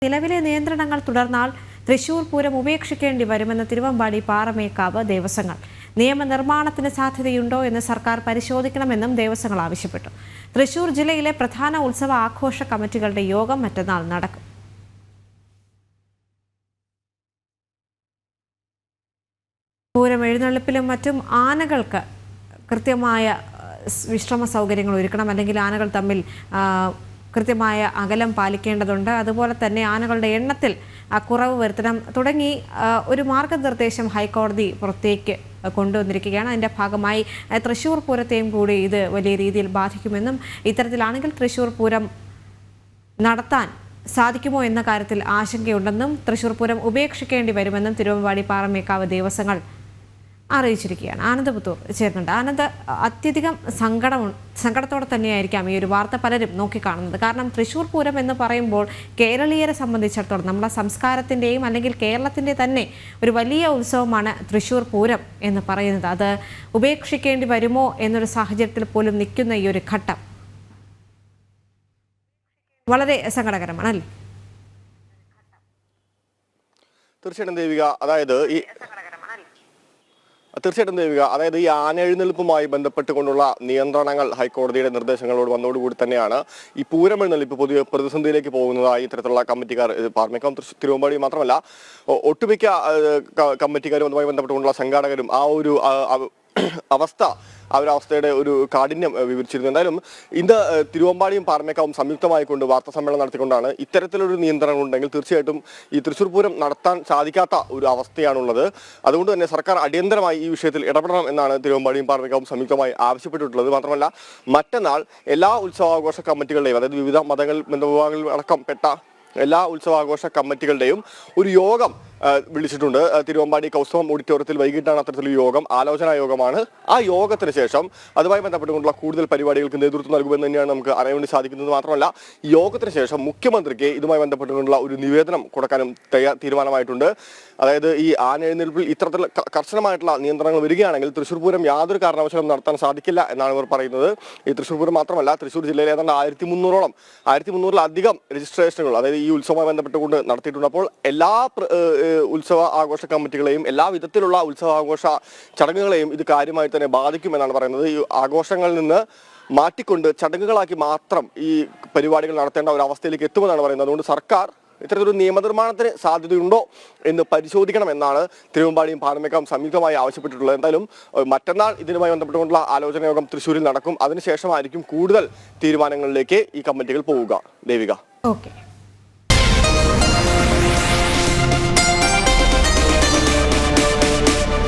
നിലവിലെ നിയന്ത്രണങ്ങൾ തുടർന്നാൽ തൃശൂർ പൂരം ഉപേക്ഷിക്കേണ്ടി വരുമെന്ന് തിരുവമ്പാടി പാറമേക്കാവ് ദേവസ്വങ്ങൾ. നിയമനിർമ്മാണത്തിന് സാധ്യതയുണ്ടോ എന്ന് സർക്കാർ പരിശോധിക്കണമെന്നും ദേവസ്വങ്ങൾ ആവശ്യപ്പെട്ടു. തൃശൂർ ജില്ലയിലെ പ്രധാന ഉത്സവ ആഘോഷ കമ്മിറ്റികളുടെ യോഗം മറ്റന്നാൾ നടക്കും. പൂരം എഴുന്നള്ളിപ്പിലും മറ്റും ആനകൾക്ക് കൃത്യമായ വിശ്രമ സൗകര്യങ്ങൾ ഒരുക്കണം, അല്ലെങ്കിൽ ആനകൾ തമ്മിൽ കൃത്യമായ അകലം പാലിക്കേണ്ടതുണ്ട്. അതുപോലെ തന്നെ ആനകളുടെ എണ്ണത്തിൽ കുറവ് വരുത്തണം തുടങ്ങി ഒരു മാർഗനിർദ്ദേശം ഹൈക്കോടതി പുറത്തേക്ക് കൊണ്ടുവന്നിരിക്കുകയാണ്. അതിൻ്റെ ഭാഗമായി തൃശ്ശൂർ പൂരത്തെയും കൂടി ഇത് വലിയ രീതിയിൽ ബാധിക്കുമെന്നും ഇത്തരത്തിലാണെങ്കിൽ തൃശ്ശൂർ പൂരം നടത്താൻ സാധിക്കുമോ എന്ന കാര്യത്തിൽ ആശങ്കയുണ്ടെന്നും തൃശ്ശൂർ പൂരം ഉപേക്ഷിക്കേണ്ടി വരുമെന്നും തിരുവമ്പാടി പാറമേക്കാവ് ദേവസ്വങ്ങൾ അറിയിച്ചിരിക്കുകയാണ്. ആനന്ദ് പുത്തൂർ ചേർന്നുണ്ട്. ആനന്ദ്, അത്യധികം സങ്കടത്തോടെ തന്നെയായിരിക്കാം ഈ ഒരു വാർത്ത പലരും നോക്കിക്കാണുന്നത്. കാരണം തൃശ്ശൂർ പൂരം എന്ന് പറയുമ്പോൾ കേരളീയരെ സംബന്ധിച്ചിടത്തോളം നമ്മുടെ സംസ്കാരത്തിൻ്റെയും അല്ലെങ്കിൽ കേരളത്തിൻ്റെ തന്നെ ഒരു വലിയ ഉത്സവമാണ് തൃശ്ശൂർ പൂരം എന്ന് പറയുന്നത്. അത് ഉപേക്ഷിക്കേണ്ടി വരുമോ എന്നൊരു സാഹചര്യത്തിൽ പോലും നിൽക്കുന്ന ഈ ഒരു ഘട്ടം വളരെ സങ്കടകരമാണ് അല്ലേ? തീർച്ചയായിട്ടും ദേവിക, അതായത് ഈ ആനെഴുന്നള്ളിപ്പുമായി ബന്ധപ്പെട്ടുകൊണ്ടുള്ള നിയന്ത്രണങ്ങൾ ഹൈക്കോടതിയുടെ നിർദ്ദേശങ്ങളോട് വന്നതോടുകൂടി തന്നെയാണ് ഈ പൂരം എഴുന്നള്ളിപ്പ് പുതിയ പ്രതിസന്ധിയിലേക്ക് പോകുന്നതായി ഇത്തരത്തിലുള്ള കമ്മിറ്റിക്കാർ, പാറമേക്കാവ് തിരുവമ്പാടി മാത്രമല്ല ഒട്ടുമിക്ക കമ്മിറ്റിക്കാരും അതുമായി ബന്ധപ്പെട്ടുകൊണ്ടുള്ള സംഘാടകരും ആ ഒരു അവസ്ഥ, ആ ഒരു അവസ്ഥയുടെ ഒരു കാഠിന്യം വിവരിച്ചിരുന്നു. എന്തായാലും ഇന്ന് തിരുവമ്പാടിയും പാറമേക്കാവും സംയുക്തമായിക്കൊണ്ട് വാർത്താ സമ്മേളനം നടത്തിക്കൊണ്ടാണ് ഇത്തരത്തിലൊരു നിയന്ത്രണം ഉണ്ടെങ്കിൽ തീർച്ചയായിട്ടും ഈ തൃശ്ശൂർ പൂരം നടത്താൻ സാധിക്കാത്ത ഒരു അവസ്ഥയാണുള്ളത്. അതുകൊണ്ട് തന്നെ സർക്കാർ അടിയന്തരമായി ഈ വിഷയത്തിൽ ഇടപെടണം എന്നാണ് തിരുവമ്പാടിയും പാറമേക്കാവും സംയുക്തമായി ആവശ്യപ്പെട്ടിട്ടുള്ളത്. മാത്രമല്ല മറ്റന്നാൾ എല്ലാ ഉത്സവാഘോഷ കമ്മിറ്റികളുടെയും, അതായത് വിവിധ മതവിഭാഗങ്ങളിൽ അടക്കം പെട്ട എല്ലാ ഉത്സവാഘോഷ കമ്മിറ്റികളുടെയും ഒരു യോഗം വിളിച്ചിട്ടുണ്ട്. തിരുവമ്പാടി കൗസ്തവം ഓഡിറ്റോറിയത്തിൽ വൈകിട്ടാണ് അത്തരത്തിലൊരു യോഗം, ആലോചനാ യോഗമാണ്. ആ യോഗത്തിന് ശേഷം അതുമായി ബന്ധപ്പെട്ടുകൊണ്ടുള്ള കൂടുതൽ പരിപാടികൾക്ക് നേതൃത്വം നൽകുമെന്ന് തന്നെയാണ് നമുക്ക് അറിയാൻ വേണ്ടി സാധിക്കുന്നത്. മാത്രമല്ല യോഗത്തിന് ശേഷം മുഖ്യമന്ത്രിക്ക് ഇതുമായി ബന്ധപ്പെട്ടുകൊണ്ടുള്ള ഒരു നിവേദനം കൊടുക്കാനും തീരുമാനമായിട്ടുണ്ട്. അതായത് ഈ ആനെഴുന്നേൽപ്പിൽ ഇത്തരത്തിൽ കർശനമായിട്ടുള്ള നിയന്ത്രണങ്ങൾ വരികയാണെങ്കിൽ തൃശ്ശൂർ പൂരം യാതൊരു കാരണവശാലും നടത്താൻ സാധിക്കില്ല എന്നാണ് ഇവർ പറയുന്നത്. ഈ തൃശ്ശൂർ പൂരം മാത്രമല്ല, തൃശ്ശൂർ ജില്ലയിൽ ഏതാണ്ട് 1300-ലധികം രജിസ്ട്രേഷനുകൾ അതായത് ഈ ഉത്സവവുമായി ബന്ധപ്പെട്ടുകൊണ്ട് നടത്തിയിട്ടുണ്ട്. അപ്പോൾ എല്ലാ ഉത്സവ ആഘോഷ കമ്മിറ്റികളെയും എല്ലാ വിധത്തിലുള്ള ഉത്സവാഘോഷ ചടങ്ങുകളെയും ഇത് കാര്യമായി തന്നെ ബാധിക്കുമെന്നാണ് പറയുന്നത്. ഈ ആഘോഷങ്ങളിൽ നിന്ന് മാറ്റിക്കൊണ്ട് ചടങ്ങുകളാക്കി മാത്രം ഈ പരിപാടികൾ നടത്തേണ്ട ഒരു അവസ്ഥയിലേക്ക് എത്തുമെന്നാണ് പറയുന്നത്. അതുകൊണ്ട് സർക്കാർ ഇത്തരത്തിലൊരു നിയമനിർമ്മാണത്തിന് സാധ്യതയുണ്ടോ എന്ന് പരിശോധിക്കണമെന്നാണ് തിരുവമ്പാടിയും പാറമേക്കാവും സംയുക്തമായി ആവശ്യപ്പെട്ടിട്ടുള്ളത്. എന്തായാലും മറ്റന്നാൾ ഇതിനുമായി ബന്ധപ്പെട്ടുകൊണ്ടുള്ള ആലോചന യോഗം തൃശ്ശൂരിൽ നടക്കും. അതിനുശേഷമായിരിക്കും കൂടുതൽ തീരുമാനങ്ങളിലേക്ക് ഈ കമ്മിറ്റികൾ പോവുക. ദേവിക. ഓക്കെ.